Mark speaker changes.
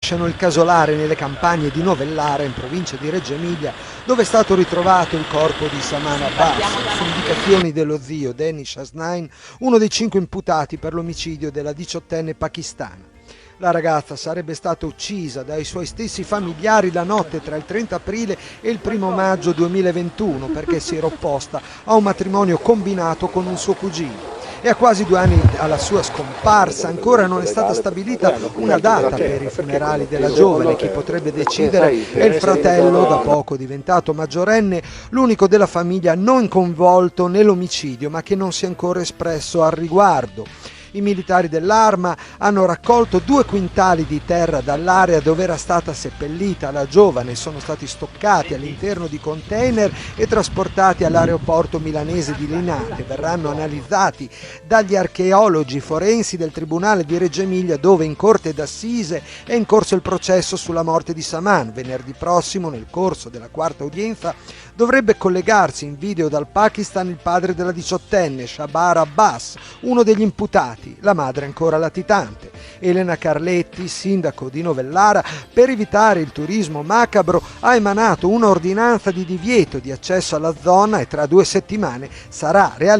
Speaker 1: Il casolare nelle campagne di Novellara in provincia di Reggio Emilia, dove è stato ritrovato il corpo di Saman Abbas, su indicazioni dello zio Danish Hasnain, uno dei 5 imputati per l'omicidio della 18enne pakistana. La ragazza sarebbe stata uccisa dai suoi stessi familiari la notte tra il 30 aprile e il 1 maggio 2021 perché si era opposta a un matrimonio combinato con un suo cugino. E a quasi 2 anni dalla sua scomparsa ancora non è stata stabilita una data per i funerali della giovane. Chi potrebbe decidere è il fratello, da poco diventato maggiorenne, l'unico della famiglia non coinvolto nell'omicidio ma che non si è ancora espresso al riguardo. I militari dell'Arma hanno raccolto 2 quintali di terra dall'area dove era stata seppellita la giovane, sono stati stoccati all'interno di container e trasportati all'aeroporto milanese di Linate. Verranno analizzati dagli archeologi forensi del Tribunale di Reggio Emilia, dove in corte d'assise è in corso il processo sulla morte di Saman. Venerdì prossimo, nel corso della 4ª udienza, dovrebbe collegarsi in video dal Pakistan il padre della 18enne, Shabar Abbas, uno degli imputati. La madre ancora latitante. Elena Carletti, sindaco di Novellara, per evitare il turismo macabro ha emanato un'ordinanza di divieto di accesso alla zona e tra 2 settimane sarà realizzata